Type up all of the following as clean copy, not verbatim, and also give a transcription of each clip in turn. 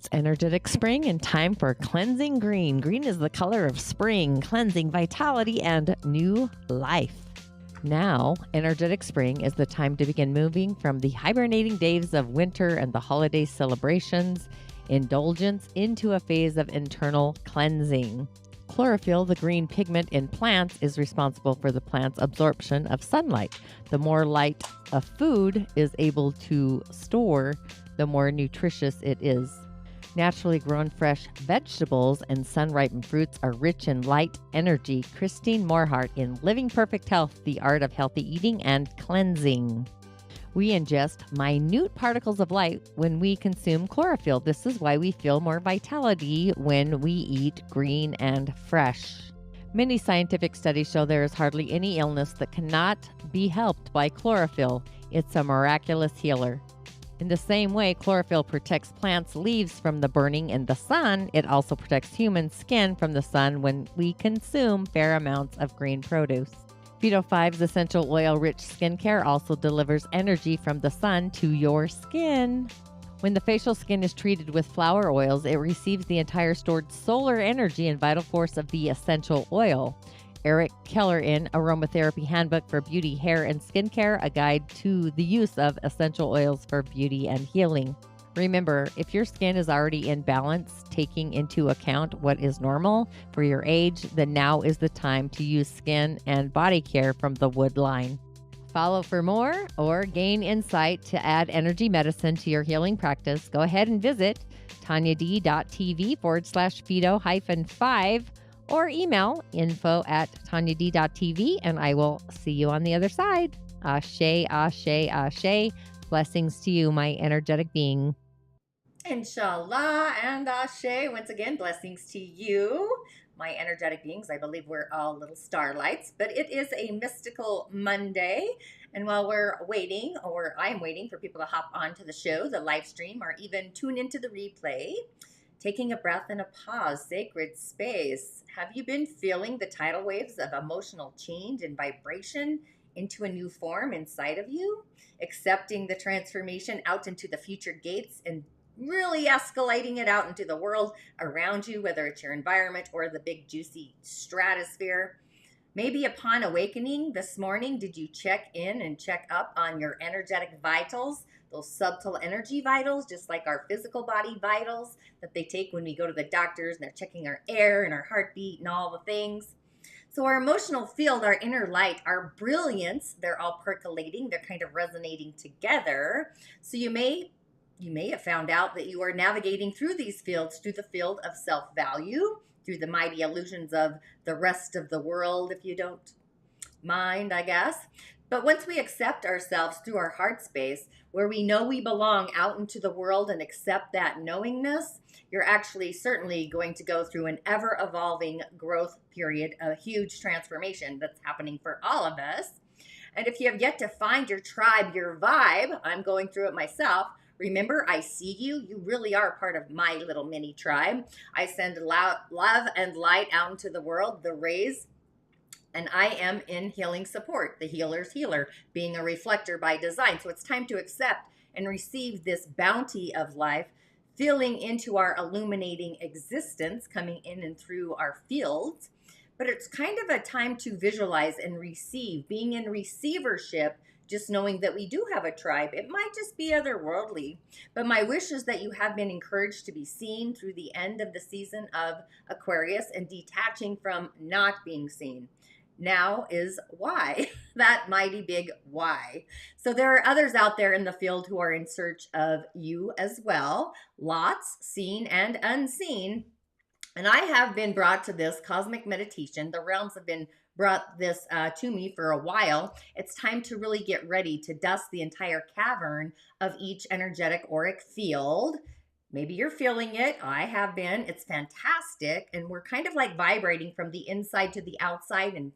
It's energetic spring and time for cleansing green. Green is the color of spring, cleansing, vitality, and new life. Now, energetic spring is the time to begin moving from the hibernating days of winter and the holiday celebrations, indulgence, into a phase of internal cleansing. Chlorophyll, the green pigment in plants, is responsible for the plant's absorption of sunlight. The more light a food is able to store, the more nutritious it is. Naturally grown fresh vegetables and sun-ripened fruits are rich in light energy. Christine Morhart in Living Perfect Health, The Art of Healthy Eating and Cleansing. We ingest minute particles of light when we consume chlorophyll. This is why we feel more vitality when we eat green and fresh. Many scientific studies show there is hardly any illness that cannot be helped by chlorophyll. It's a miraculous healer. In the same way chlorophyll protects plants' leaves from the burning in the sun, it also protects human skin from the sun when we consume fair amounts of green produce. Phyto 5's essential oil-rich skincare also delivers energy from the sun to your skin. When the facial skin is treated with flower oils, it receives the entire stored solar energy and vital force of the essential oil. Eric Keller in Aromatherapy Handbook for Beauty, Hair, and Skincare, a guide to the use of essential oils for beauty and healing. Remember, if your skin is already in balance, taking into account what is normal for your age, then now is the time to use skin and body care from the Wood line. Follow for more or gain insight to add energy medicine to your healing practice. Go ahead and visit tonyad.tv/phyto-5 or email info@tonyad.tv, and I will see you on the other side. Ashe, ashe, ashe. Blessings to you, my energetic being. Inshallah and ashe. Once again, blessings to you, my energetic beings. I believe we're all little starlights, but it is a mystical Monday. And while we're waiting, or I'm waiting for people to hop onto the show, the live stream, or even tune into the replay, taking a breath and a pause, sacred space. Have you been feeling the tidal waves of emotional change and vibration into a new form inside of you? Accepting the transformation out into the future gates and really escalating it out into the world around you, whether it's your environment or the big juicy stratosphere. Maybe upon awakening this morning, did you check in and check up on your energetic vitals? Those subtle energy vitals, just like our physical body vitals that they take when we go to the doctors and they're checking our air and our heartbeat and all the things. So our emotional field, our inner light, our brilliance, they're all percolating. They're kind of resonating together. So you may have found out that you are navigating through these fields, through the field of self-value, through the mighty illusions of the rest of the world, if you don't mind, I guess. But once we accept ourselves through our heart space, where we know we belong out into the world and accept that knowingness, you're actually certainly going to go through an ever-evolving growth period, a huge transformation that's happening for all of us. And if you have yet to find your tribe, your vibe, I'm going through it myself. Remember, I see you. You really are part of my little mini tribe. I send love and light out into the world, the rays, and I am in healing support, the healer's healer, being a reflector by design. So it's time to accept and receive this bounty of life, filling into our illuminating existence, coming in and through our fields. But it's kind of a time to visualize and receive, being in receivership, just knowing that we do have a tribe. It might just be otherworldly, but my wish is that you have been encouraged to be seen through the end of the season of Aquarius and detaching from not being seen. Now is why, that mighty big why. So there are others out there in the field who are in search of you as well. Lots, seen and unseen. And I have been brought to this cosmic meditation. The realms have been brought this to me for a while. It's time to really get ready to dust the entire cavern of each energetic auric field. Maybe you're feeling it. I have been. It's fantastic. And we're kind of like vibrating from the inside to the outside and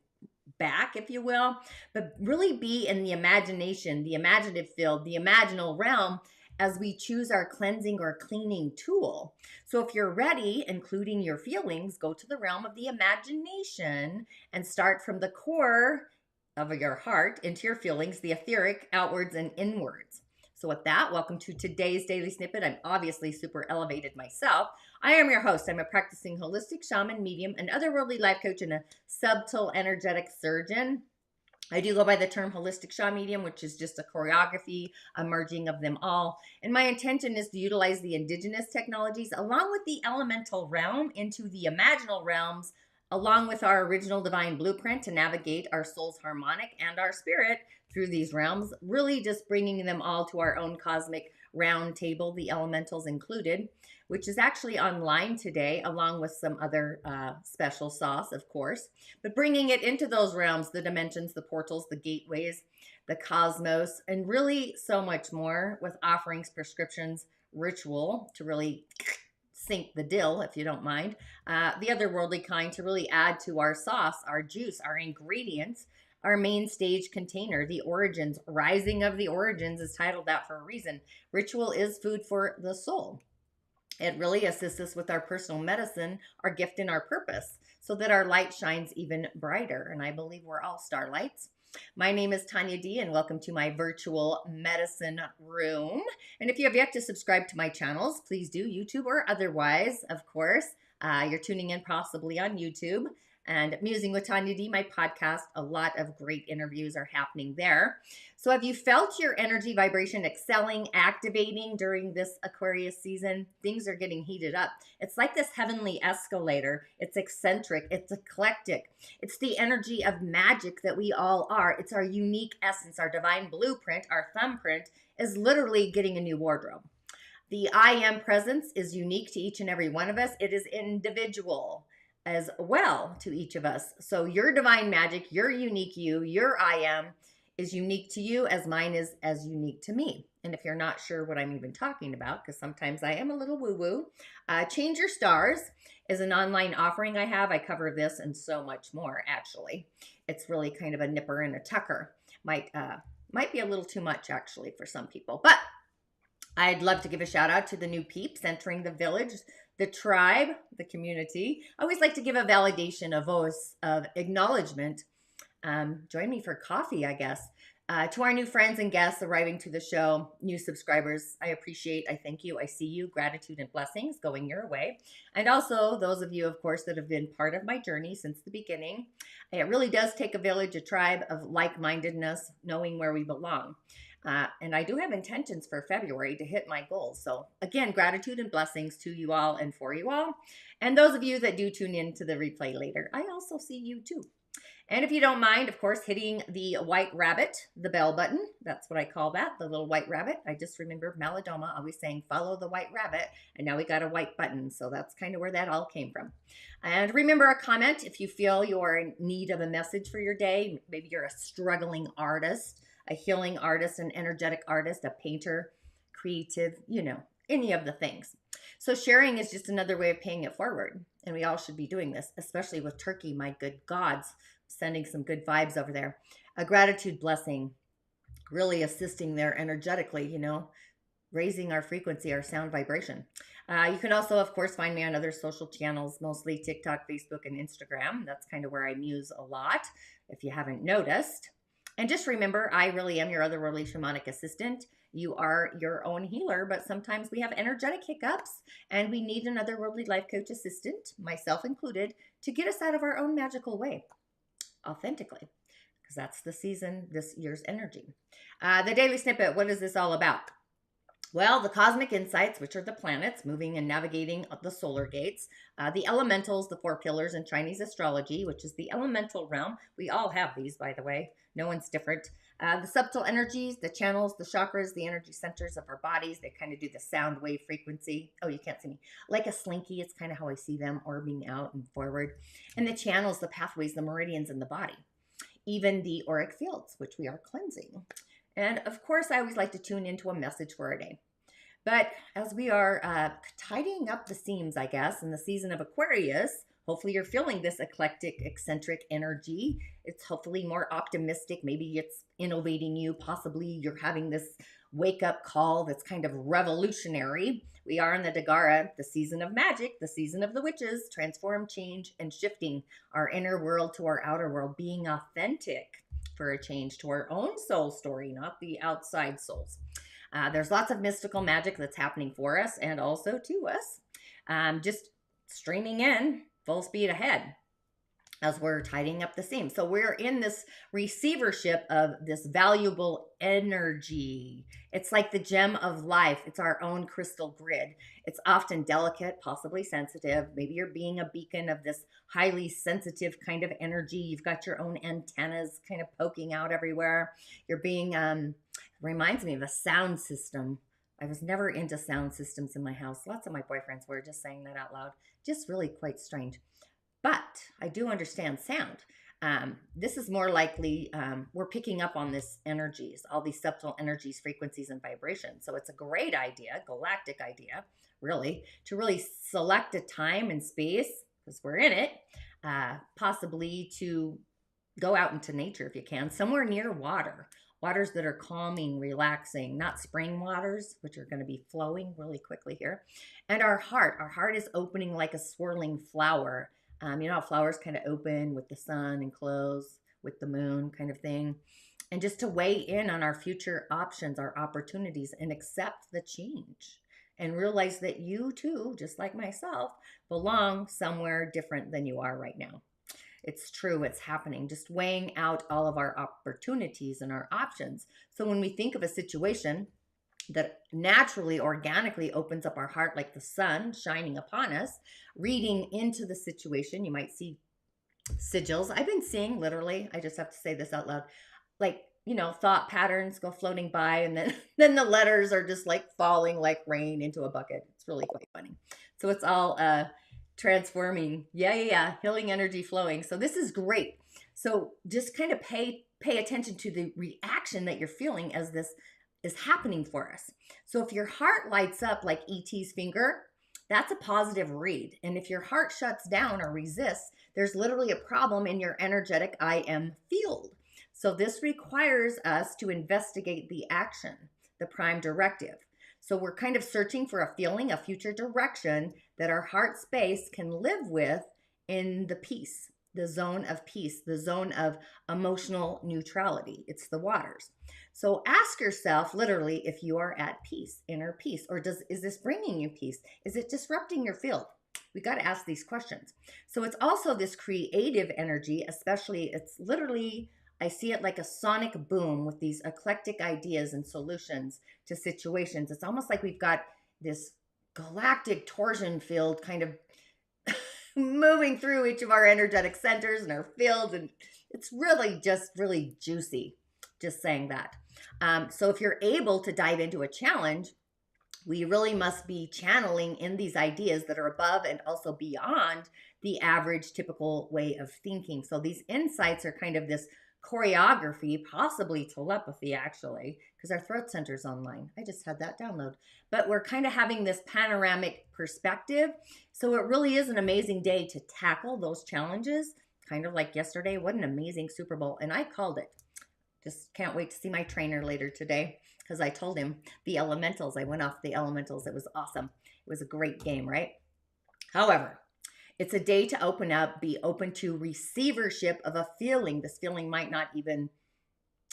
back, if you will, but really be in the imagination, the imaginative field, the imaginal realm as we choose our cleansing or cleaning tool. So if you're ready, including your feelings, go to the realm of the imagination and start from the core of your heart into your feelings, the etheric, outwards and inwards. So with that, welcome to today's Daily Snippet. I'm obviously super elevated myself. I am your host. I'm a practicing holistic shaman, medium, an otherworldly life coach, and a subtle energetic surgeon. I do go by the term holistic shaman medium, which is just a choreography, a merging of them all. And my intention is to utilize the indigenous technologies along with the elemental realm into the imaginal realms, along with our original divine blueprint to navigate our soul's harmonic and our spirit through these realms, really just bringing them all to our own cosmic round table, the elementals included, which is actually online today, along with some other special sauce, of course. But bringing it into those realms, the dimensions, the portals, the gateways, the cosmos, and really so much more with offerings, prescriptions, ritual to really sink the dill, if you don't mind. The otherworldly kind to really add to our sauce, our juice, our ingredients, our main stage container, the origins. Rising of the Origins is titled that for a reason. Ritual is food for the soul. It really assists us with our personal medicine, our gift, and our purpose so that our light shines even brighter. And I believe we're all starlights. My name is Tonya D, and welcome to my virtual medicine room. And if you have yet to subscribe to my channels, please do, YouTube or otherwise, of course. You're tuning in possibly on YouTube. And Musing with Tonya D, my podcast, a lot of great interviews are happening there. So have you felt your energy vibration excelling, activating during this Aquarius season? Things are getting heated up. It's like this heavenly escalator. It's eccentric. It's eclectic. It's the energy of magic that we all are. It's our unique essence. Our divine blueprint, our thumbprint, is literally getting a new wardrobe. The I am presence is unique to each and every one of us. It is individual as well to each of us. So your divine magic, your unique you, your I am is unique to you as mine is as unique to me. And if you're not sure what I'm even talking about, because sometimes I am a little woo-woo, Change Your Stars is an online offering I have. I cover this and so much more, actually. It's really kind of a nipper and a tucker. Might be a little too much, actually, for some people. But I'd love to give a shout out to the new peeps entering the village, the tribe, the community. I always like to give a validation, a voice of acknowledgement. Join me for coffee, I guess. To our new friends and guests arriving to the show, new subscribers, I appreciate, I thank you, I see you, gratitude and blessings going your way. And also those of you, of course, that have been part of my journey since the beginning. It really does take a village, a tribe of like-mindedness, knowing where we belong. And I do have intentions for February to hit my goals. So again, gratitude and blessings to you all and for you all. And those of you that do tune in to the replay later, I also see you too. And if you don't mind, of course, hitting the white rabbit, the bell button. That's what I call that, the little white rabbit. I just remember Maladoma always saying, follow the white rabbit. And now we got a white button. So that's kind of where that all came from. And remember a comment if you feel you're in need of a message for your day. Maybe you're a struggling artist, a healing artist, an energetic artist, a painter, creative, any of the things. So sharing is just another way of paying it forward. And we all should be doing this, especially with Turkey, my good gods, sending some good vibes over there. A gratitude blessing, really assisting there energetically, raising our frequency, our sound vibration. You can also, of course, find me on other social channels, mostly TikTok, Facebook, and Instagram. That's kind of where I muse a lot, if you haven't noticed. And just remember, I really am your otherworldly shamanic assistant. You are your own healer, but sometimes we have energetic hiccups and we need an otherworldly life coach assistant, myself included, to get us out of our own magical way, authentically, because that's the season, this year's energy. The Daily Snippet, what is this all about? Well, the cosmic insights, which are the planets moving and navigating the solar gates, the elementals, the 4 pillars in Chinese astrology, which is the elemental realm. We all have these, by the way. No one's different. The subtle energies, the channels, the chakras, the energy centers of our bodies. They kind of do the sound wave frequency. Oh, you can't see me. Like a slinky, it's kind of how I see them orbing out and forward. And the channels, the pathways, the meridians in the body. Even the auric fields, which we are cleansing. And of course, I always like to tune into a message for our day. But as we are tidying up the seams, I guess, in the season of Aquarius, hopefully you're feeling this eclectic, eccentric energy. It's hopefully more optimistic. Maybe it's innovating you. Possibly you're having this wake-up call that's kind of revolutionary. We are in the Dagara, the season of magic, the season of the witches, transform, change, and shifting our inner world to our outer world, being authentic for a change to our own soul story, not the outside souls. There's lots of mystical magic that's happening for us and also to us. Just streaming in full speed ahead as we're tidying up the seams. So we're in this receivership of this valuable energy. It's like the gem of life. It's our own crystal grid. It's often delicate, possibly sensitive. Maybe you're being a beacon of this highly sensitive kind of energy. You've got your own antennas kind of poking out everywhere. You're being, reminds me of a sound system. I was never into sound systems in my house. Lots of my boyfriends were, just saying that out loud. Just really quite strange. But I do understand sound. This is more likely, we're picking up on this energies, all these subtle energies, frequencies, and vibrations. So it's a great idea, galactic idea, really, to really select a time and space, because we're in it, possibly to go out into nature if you can, somewhere near water. Waters that are calming, relaxing, not spring waters, which are going to be flowing really quickly here. And our heart is opening like a swirling flower. You know how flowers kind of open with the sun and close with the moon kind of thing. And just to weigh in on our future options, our opportunities, and accept the change. And realize that you too, just like myself, belong somewhere different than you are right now. It's true, it's happening. Just weighing out all of our opportunities and our options. So when we think of a situation that naturally, organically opens up our heart like the sun shining upon us, reading into the situation, you might see sigils. I've been seeing literally, I just have to say this out loud, like, you know, thought patterns go floating by, and then the letters are just like falling like rain into a bucket. It's really quite funny. So it's all transforming. Yeah. Healing energy flowing. So this is great. So just kind of pay attention to the reaction that you're feeling as this is happening for us. So if your heart lights up like E.T.'s finger, that's a positive read. And if your heart shuts down or resists, there's literally a problem in your energetic IM field. So this requires us to investigate the action, the prime directive. So we're kind of searching for a feeling, a future direction that our heart space can live with in the peace, the zone of peace, the zone of emotional neutrality. It's the waters. So ask yourself literally if you are at peace, inner peace, or is this bringing you peace? Is it disrupting your field? We got to ask these questions. So it's also this creative energy, especially it's literally, I see it like a sonic boom with these eclectic ideas and solutions to situations. It's almost like we've got this galactic torsion field kind of moving through each of our energetic centers and our fields. And it's really just really juicy, just saying that. So if you're able to dive into a challenge, we really must be channeling in these ideas that are above and also beyond the average typical way of thinking. So these insights are kind of this choreography, possibly telepathy actually, because our throat center's online. I just had that download. But we're kind of having this panoramic perspective. So it really is an amazing day to tackle those challenges, kind of like yesterday. What an amazing Super Bowl. And I called it. Just can't wait to see my trainer later today because I told him the elementals. I went off the elementals. It was awesome. It was a great game, right? However, it's a day to open up, be open to receivership of a feeling. This feeling might not even,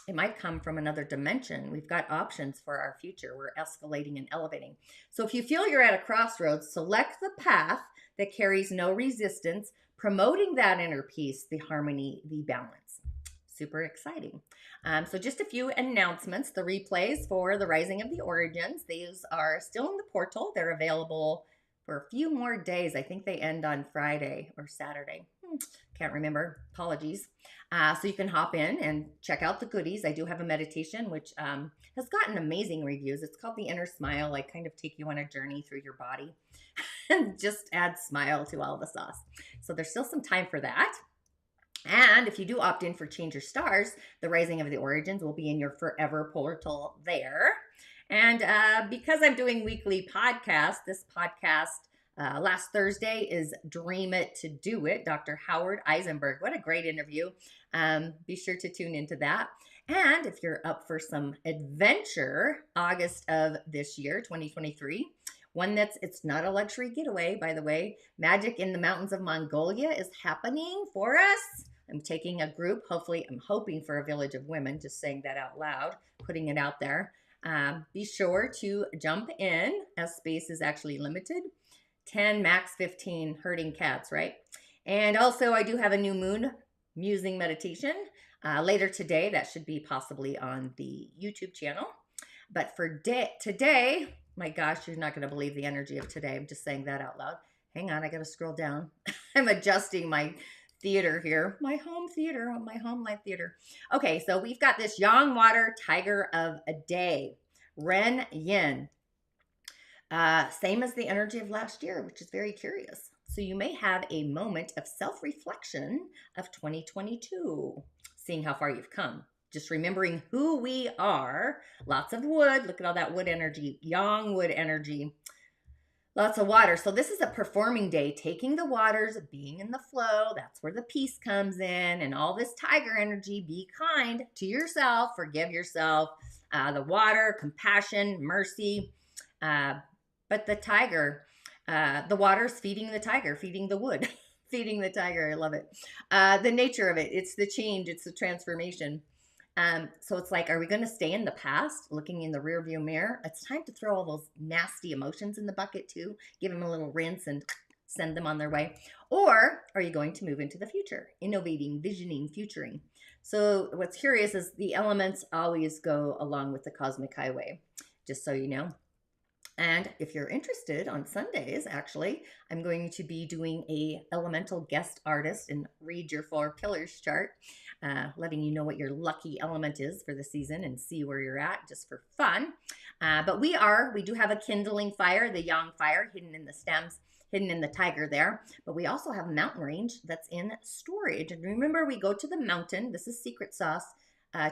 it might come from another dimension. We've got options for our future. We're escalating and elevating. So if you feel you're at a crossroads, select the path that carries no resistance, promoting that inner peace, the harmony, the balance. Super exciting. So just a few announcements. The replays for the Rising of the Origins, these are still in the portal. They're available for a few more days. I think they end on Friday or Saturday. Can't remember. Apologies. So you can hop in and check out the goodies. I do have a meditation which has gotten amazing reviews. It's called The Inner Smile. I kind of take you on a journey through your body and just add smile to all the sauce. So there's still some time for that. And if you do opt in for Change Your Stars, the Rising of the Origins will be in your forever portal there. And because I'm doing weekly podcasts, this podcast last Thursday is Dream It to Do It, Dr. Howard Eisenberg. What a great interview. Be sure to tune into that. And if you're up for some adventure, August of this year, 2023, it's not a luxury getaway, by the way. Magic in the Mountains of Mongolia is happening for us. I'm taking a group, I'm hoping for a village of women, just saying that out loud, putting it out there. Be sure to jump in as space is actually limited. 10, max 15 herding cats, right? And also I do have a new moon musing meditation later today. That should be possibly on the YouTube channel. But for today, my gosh, you're not going to believe the energy of today. I'm just saying that out loud. Hang on, I got to scroll down. I'm adjusting my theater here. My home theater, my home life theater. Okay, so we've got this Yang Water Tiger of a Day, Ren Yin. Same as the energy of last year, which is very curious. So you may have a moment of self-reflection of 2022, seeing how far you've come. Just remembering who we are. Lots of wood. Look at all that wood energy. Yang wood energy. Lots of water. So this is a performing day, taking the waters, being in the flow. That's where the peace comes in. And all this tiger energy. Be kind to yourself. Forgive yourself. The water, compassion, mercy. But the tiger, the water's feeding the tiger, feeding the wood, feeding the tiger. I love it. The nature of it, it's the change, it's the transformation. So it's like, are we going to stay in the past, looking in the rearview mirror? It's time to throw all those nasty emotions in the bucket too, give them a little rinse and send them on their way. Or are you going to move into the future, innovating, visioning, futuring? So what's curious is the elements always go along with the cosmic highway, just so you know. And if you're interested, on Sundays, actually, I'm going to be doing a elemental guest artist and read your 4 pillars chart, letting you know what your lucky element is for the season and see where you're at, just for fun. But we do have a kindling fire, the yang fire, hidden in the stems, hidden in the tiger there. But we also have a mountain range that's in storage. And remember, we go to the mountain. This is secret sauce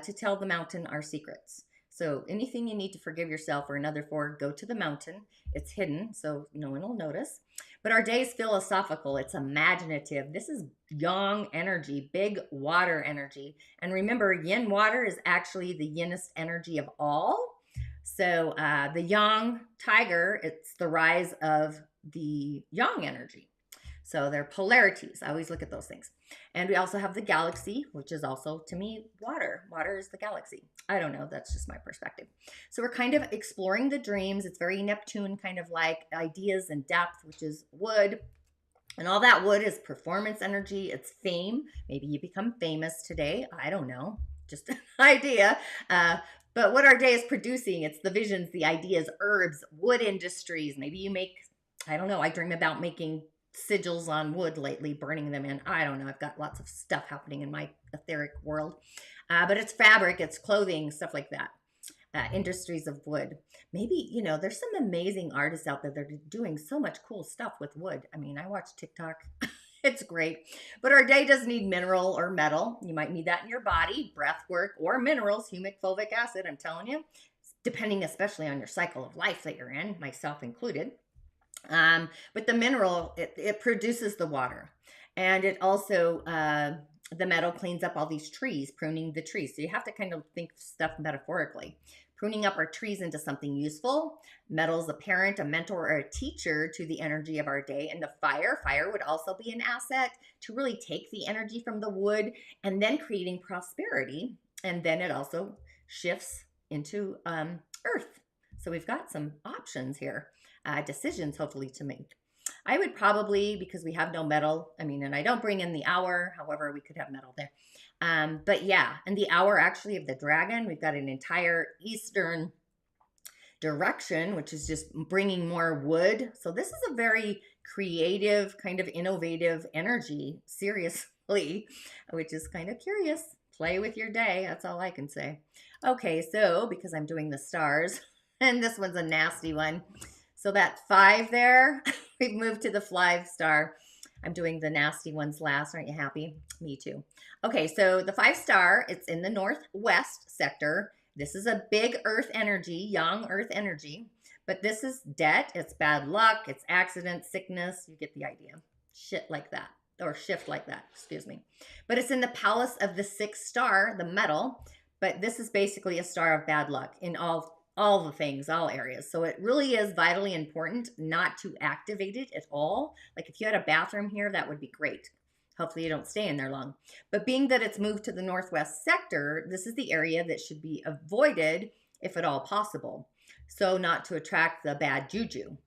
to tell the mountain our secrets. So anything you need to forgive yourself or another for, go to the mountain. It's hidden, so no one will notice. But our day is philosophical. It's imaginative. This is yang energy, big water energy. And remember, yin water is actually the yinnest energy of all. So the yang tiger, it's the rise of the yang energy. So they're polarities. I always look at those things. And we also have the galaxy, which is also, to me, water. Water is the galaxy. I don't know. That's just my perspective. So we're kind of exploring the dreams. It's very Neptune, kind of like ideas and depth, which is wood. And all that wood is performance energy. It's fame. Maybe you become famous today. I don't know. Just an idea. But what our day is producing, it's the visions, the ideas, herbs, wood industries. Maybe you make, I don't know. I dream about making sigils on wood lately, burning them in. I don't know. I've got lots of stuff happening in my etheric world. But it's fabric, it's clothing, stuff like that. Industries of wood. Maybe, you know, there's some amazing artists out there that are doing so much cool stuff with wood. I mean, I watch TikTok. It's great. But our day does need mineral or metal. You might need that in your body, breath work, or minerals, humic, fulvic acid, I'm telling you. Depending especially on your cycle of life that you're in, myself included. But the mineral, it produces the water. And it also, the metal cleans up all these trees, pruning the trees. So you have to kind of think stuff metaphorically. Pruning up our trees into something useful. Metal's a parent, a mentor, or a teacher to the energy of our day. And the fire would also be an asset to really take the energy from the wood and then creating prosperity. And then it also shifts into earth. So we've got some options here. Decisions hopefully to make. I would probably, because we have no metal, I mean, and I don't bring in the hour, however, we could have metal there. But yeah, and the hour actually of the dragon, we've got an entire eastern direction, which is just bringing more wood. So this is a very creative, kind of innovative energy, seriously, which is kind of curious. Play with your day, that's all I can say. Okay, so because I'm doing the stars, and this one's a nasty one. So that 5 there, we've moved to the 5 star. I'm doing the nasty ones last. Aren't you happy? Me too. Okay, so the 5 star, it's in the northwest sector. This is a big earth energy, young earth energy. But this is debt, it's bad luck, it's accident, sickness. You get the idea. Shit like that. Or shift like that, excuse me. But it's in the palace of the 6th star, the metal. But this is basically a star of bad luck in all the things, all areas. So it really is vitally important not to activate it at all. Like if you had a bathroom here, that would be great. Hopefully you don't stay in there long. But being that it's moved to the northwest sector, this is the area that should be avoided if at all possible, so not to attract the bad juju.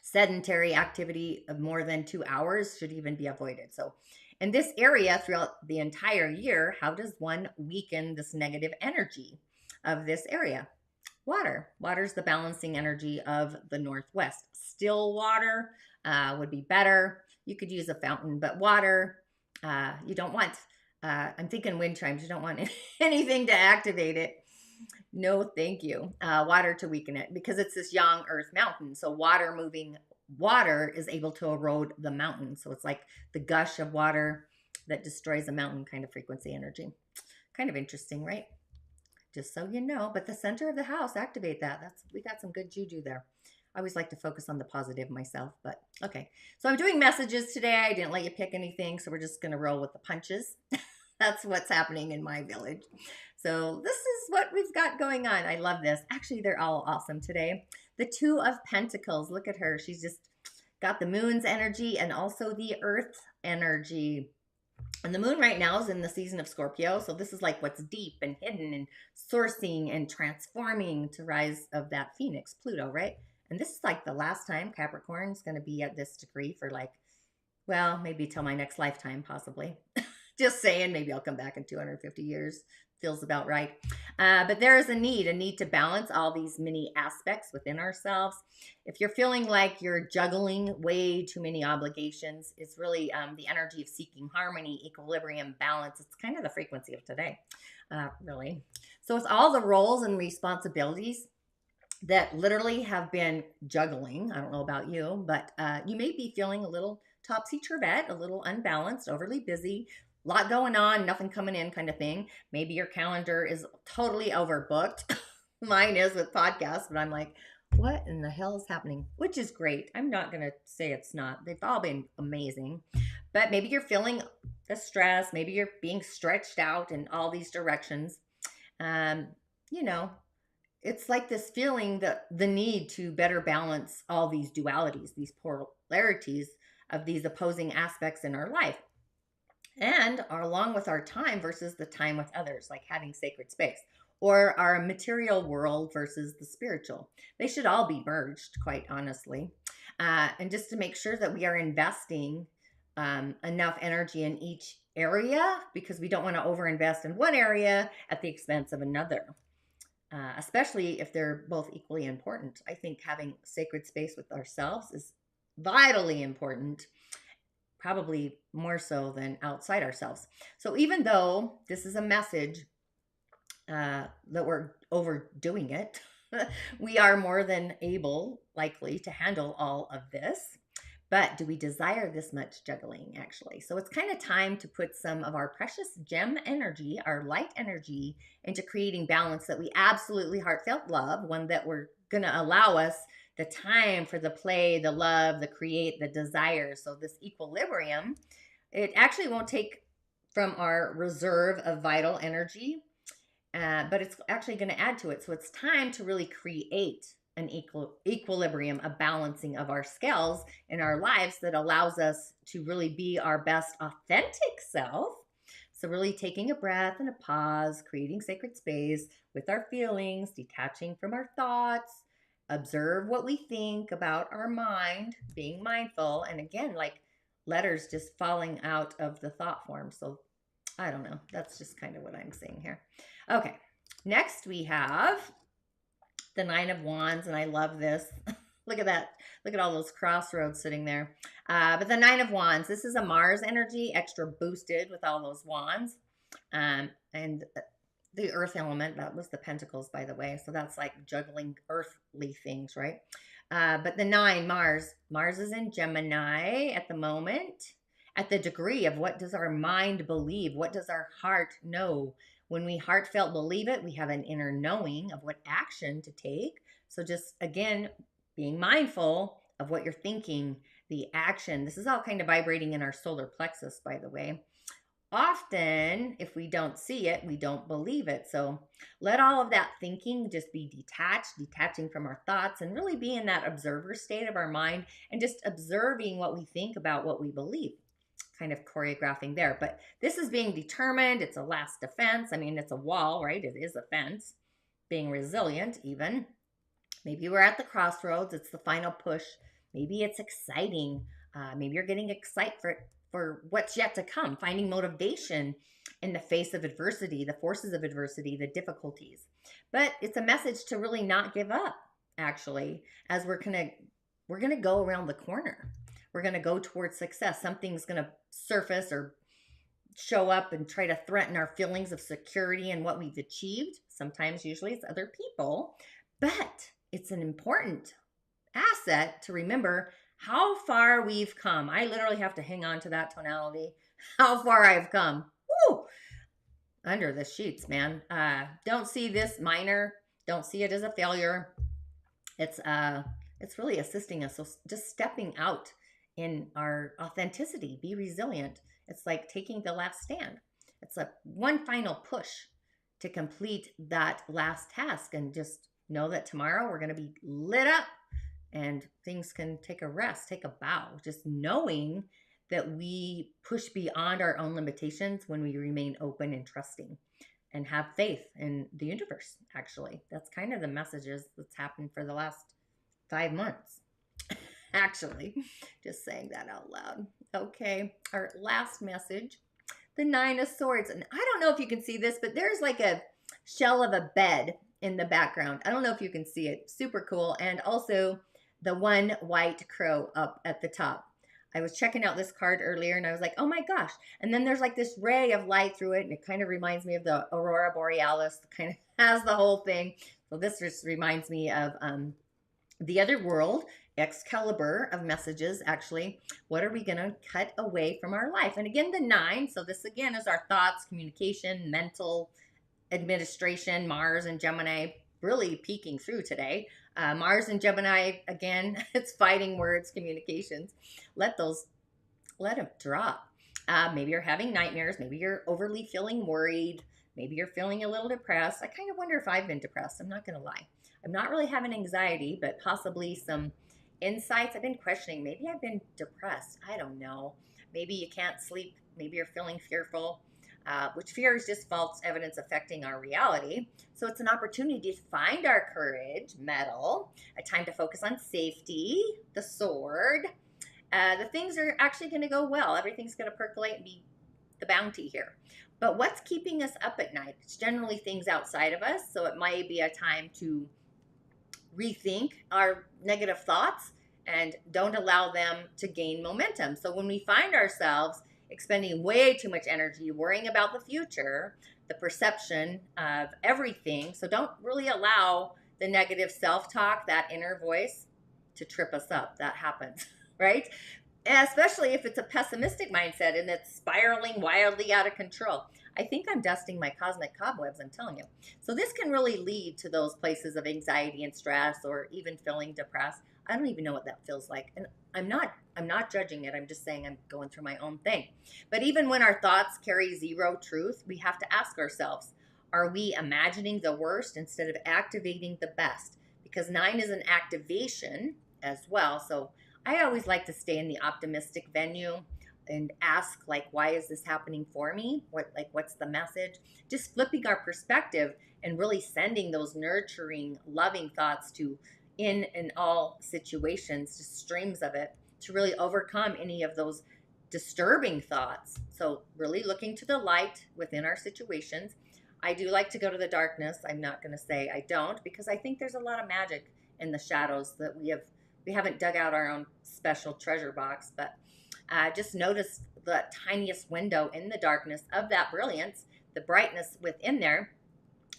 Sedentary activity of more than 2 hours should even be avoided. So in this area throughout the entire year, how does one weaken this negative energy of this area? Water. Water is the balancing energy of the Northwest. Still water would be better. You could use a fountain, but water, you don't want. I'm thinking wind chimes. You don't want anything to activate it. No, thank you. Water to weaken it, because it's this yang earth mountain. So water moving water is able to erode the mountain. So it's like the gush of water that destroys a mountain kind of frequency energy. Kind of interesting, right? Just so you know. But the center of the house, activate that. We got some good juju there. I always like to focus on the positive myself, but okay. So I'm doing messages today. I didn't let you pick anything, so we're just going to roll with the punches. That's what's happening in my village. So this is what we've got going on. I love this. Actually, they're all awesome today. The Two of Pentacles. Look at her. She's just got the moon's energy and also the earth energy. And the moon right now is in the season of Scorpio. So this is like what's deep and hidden and sourcing and transforming to rise of that Phoenix, Pluto, right? And this is like the last time Capricorn is going to be at this degree for like, well, maybe till my next lifetime, possibly. Just saying, maybe I'll come back in 250 years. Feels about right. But there is a need to balance all these many aspects within ourselves. If you're feeling like you're juggling way too many obligations, it's really the energy of seeking harmony, equilibrium, balance. It's kind of the frequency of today, really. So it's all the roles and responsibilities that literally have been juggling. I don't know about you, but you may be feeling a little topsy-turvy, a little unbalanced, overly busy, a lot going on, nothing coming in kind of thing. Maybe your calendar is totally overbooked. Mine is with podcasts, but I'm like, what in the hell is happening? Which is great. I'm not going to say it's not. They've all been amazing. But maybe you're feeling the stress. Maybe you're being stretched out in all these directions. You know, it's like this feeling that the need to better balance all these dualities, these polarities of these opposing aspects in our life. And along with our time versus the time with others, like having sacred space, or our material world versus the spiritual. They should all be merged, quite honestly. And just to make sure that we are investing enough energy in each area, because we don't want to overinvest in one area at the expense of another. Especially if they're both equally important. I think having sacred space with ourselves is vitally important, probably more so than outside ourselves. So even though this is a message that we're overdoing it, we are more than able, likely, to handle all of this. But do we desire this much juggling, actually? So it's kind of time to put some of our precious gem energy, our light energy, into creating balance that we absolutely heartfelt love, one that we're going to allow us the time for the play, the love, the create, the desire. So this equilibrium, it actually won't take from our reserve of vital energy, but it's actually going to add to it. So it's time to really create an equilibrium, a balancing of our scales in our lives that allows us to really be our best authentic self. So really taking a breath and a pause, creating sacred space with our feelings, detaching from our thoughts, observe what we think about our mind, being mindful. And again, like letters just falling out of the thought form. So I don't know. That's just kind of what I'm saying here. Okay. Next we have the Nine of Wands. And I love this. Look at that. Look at all those crossroads sitting there. But the Nine of Wands, this is a Mars energy, extra boosted with all those wands. And the earth element, that was the pentacles, by the way. So that's like juggling earthly things, right? But the 9, Mars is in Gemini at the moment. At the degree of what does our mind believe? What does our heart know? When we heartfelt believe it, we have an inner knowing of what action to take. So just, again, being mindful of what you're thinking, the action. This is all kind of vibrating in our solar plexus, by the way. Often, if we don't see it, we don't believe it. So let all of that thinking just be detaching from our thoughts, and really be in that observer state of our mind and just observing what we think about what we believe, kind of choreographing there. But this is being determined. It's a last defense. I mean, it's a wall, right? It is a fence. being resilient even. Maybe we're at the crossroads. It's the final push. Maybe it's exciting. Maybe you're getting excited for what's yet to come, finding motivation in the face of adversity, the forces of adversity, the difficulties. But it's a message to really not give up, actually, as we're gonna go around the corner. We're gonna go towards success. Something's gonna surface or show up and try to threaten our feelings of security and what we've achieved. Sometimes, usually, it's other people, but it's an important asset to remember how far we've come. I literally have to hang on to that tonality. How far I've come. Woo! Under the sheets, man. Don't see this minor. Don't see it as a failure. It's really assisting us. So just stepping out in our authenticity, be resilient. It's like taking the last stand. It's a one final push to complete that last task, and just know that tomorrow we're going to be lit up and things can take a rest, take a bow. Just knowing that we push beyond our own limitations when we remain open and trusting and have faith in the universe, actually. That's kind of the messages that's happened for the last 5 months. Actually, just saying that out loud. Okay, our last message, the 9 of Swords. And I don't know if you can see this, but there's like a shell of a bed in the background. I don't know if you can see it. Super cool. And also the one white crow up at the top. I was checking out this card earlier and I was like, oh my gosh. And then there's like this ray of light through it. And it kind of reminds me of the Aurora Borealis, kind of has the whole thing. So this just reminds me of the other world, Excalibur of messages, actually. What are we going to cut away from our life? And again, the 9. So this again is our thoughts, communication, mental administration, Mars and Gemini really peeking through today. Mars and Gemini, again, it's fighting words, communications. Let them drop. Maybe you're having nightmares. Maybe you're overly feeling worried. Maybe you're feeling a little depressed. I kind of wonder if I've been depressed. I'm not going to lie. I'm not really having anxiety, but possibly some insights. I've been questioning. Maybe I've been depressed. I don't know. Maybe you can't sleep. Maybe you're feeling fearful. Which fear is just false evidence affecting our reality. So it's an opportunity to find our courage, metal, a time to focus on safety, the sword. The things are actually going to go well. Everything's going to percolate and be the bounty here. But what's keeping us up at night? It's generally things outside of us. So it might be a time to rethink our negative thoughts and don't allow them to gain momentum. So when we find ourselves expending way too much energy worrying about the future, the perception of everything. So don't really allow the negative self-talk, that inner voice, to trip us up. That happens, right? And especially if it's a pessimistic mindset and it's spiraling wildly out of control. I think I'm dusting my cosmic cobwebs, I'm telling you. So this can really lead to those places of anxiety and stress, or even feeling depressed. I don't even know what that feels like. And I'm not judging it. I'm just saying I'm going through my own thing. But even when our thoughts carry zero truth, we have to ask ourselves, are we imagining the worst instead of activating the best? Because 9 is an activation as well. So I always like to stay in the optimistic venue and ask, like, why is this happening for me? What's the message? Just flipping our perspective and really sending those nurturing, loving thoughts to in all situations, just streams of it, to really overcome any of those disturbing thoughts. So really looking to the light within our situations. I do like to go to the darkness. I'm not going to say I don't, because I think there's a lot of magic in the shadows that we haven't dug out our own special treasure box, but just notice the tiniest window in the darkness of that brilliance, the brightness within there,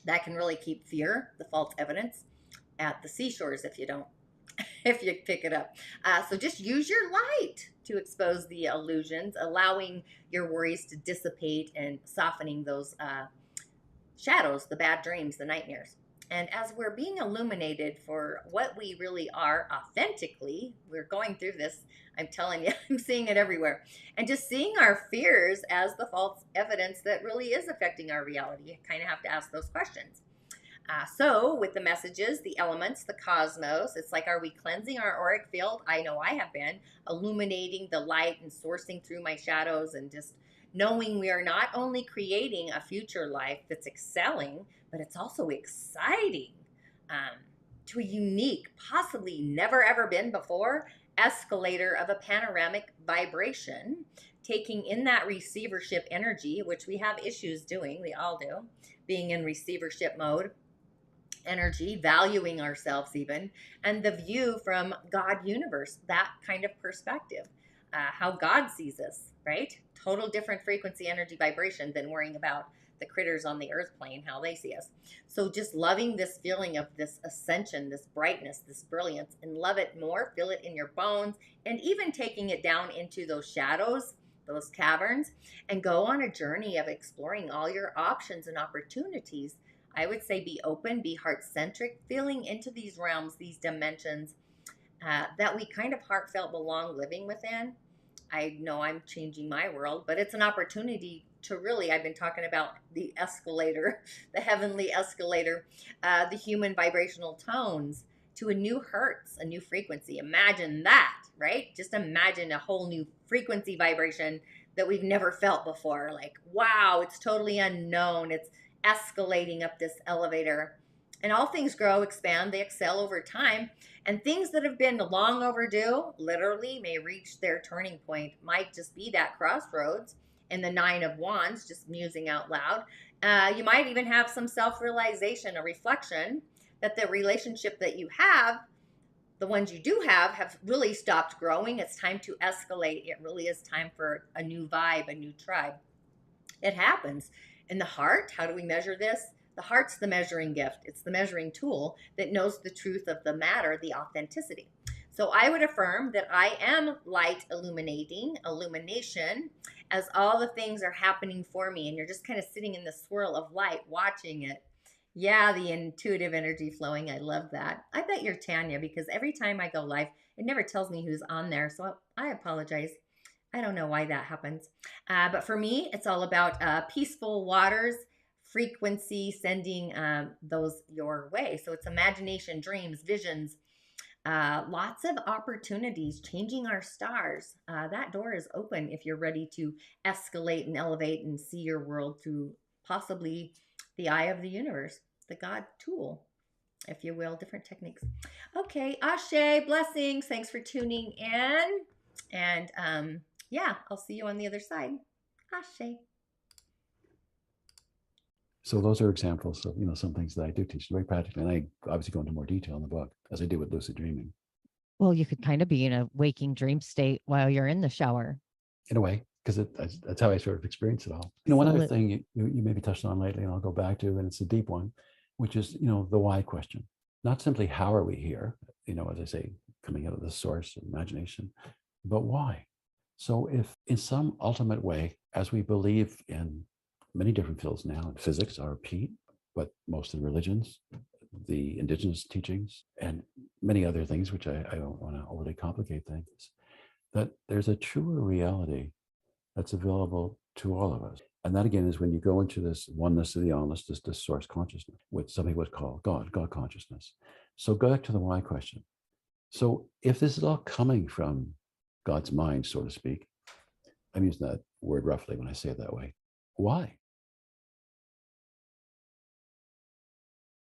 that can really keep fear, the false evidence, at the seashores if you pick it up. So just use your light to expose the illusions, allowing your worries to dissipate and softening those shadows, the bad dreams, the nightmares. And as we're being illuminated for what we really are authentically, we're going through this, I'm telling you, I'm seeing it everywhere. And just seeing our fears as the false evidence that really is affecting our reality. You kind of have to ask those questions. So with the messages, the elements, the cosmos, it's like, are we cleansing our auric field? I know I have been illuminating the light and sourcing through my shadows and just knowing we are not only creating a future life that's excelling, but it's also exciting, to a unique, possibly never ever been before escalator of a panoramic vibration, taking in that receivership energy, which we have issues doing, we all do, being in receivership mode energy, valuing ourselves even, and the view from God universe, that kind of perspective, how God sees us, right? Total different frequency, energy, vibration than worrying about the critters on the earth plane, how they see us. So just loving this feeling of this ascension, this brightness, this brilliance, and love it more, feel it in your bones, and even taking it down into those shadows, those caverns, and go on a journey of exploring all your options and opportunities. I would say be open, be heart-centric, feeling into these realms, these dimensions that we kind of heartfelt belong living within. I know I'm changing my world, but it's an opportunity to really, I've been talking about the escalator, the heavenly escalator, the human vibrational tones to a new hertz, a new frequency. Imagine that, right? Just imagine a whole new frequency vibration that we've never felt before. Like, wow, it's totally unknown. It's escalating up this elevator. And all things grow, expand, they excel over time. And things that have been long overdue literally may reach their turning point. Might just be that crossroads in the Nine of Wands, just musing out loud. You might even have some self-realization, a reflection that the relationship that you have, the ones you do have really stopped growing. It's time to escalate. It really is time for a new vibe, a new tribe. It happens. In the heart, how do we measure this? The heart's the measuring gift. It's the measuring tool that knows the truth of the matter, the authenticity. So I would affirm that I am light illuminating, illumination, as all the things are happening for me. And you're just kind of sitting in the swirl of light, watching it. Yeah, the intuitive energy flowing. I love that. I bet you're Tonya, because every time I go live, it never tells me who's on there. So I apologize. I don't know why that happens. But for me, it's all about peaceful waters, frequency, sending those your way. So it's imagination, dreams, visions, lots of opportunities, changing our stars. That door is open if you're ready to escalate and elevate and see your world through possibly the eye of the universe, the God tool, if you will, different techniques. Okay, Ashe, blessings. Thanks for tuning in. And yeah, I'll see you on the other side. Ashe. So those are examples of, some things that I do teach very practically. And I obviously go into more detail in the book, as I do with lucid dreaming. Well, you could kind of be in a waking dream state while you're in the shower. In a way, because that's how I sort of experience it all. One other thing you maybe touched on lately, and I'll go back to, and it's a deep one, which is, the why question. Not simply how are we here, as I say, coming out of the source of imagination, but why? So if in some ultimate way, as we believe in many different fields now, in physics, I repeat, but most of the religions, the indigenous teachings, and many other things, which I don't want to overly complicate things, that there's a truer reality that's available to all of us. And that again is when you go into this oneness of the honest, this source consciousness, which some people would call God consciousness. So go back to the why question. So if this is all coming from God's mind, so to speak, I'm using that word roughly when I say it that way, why?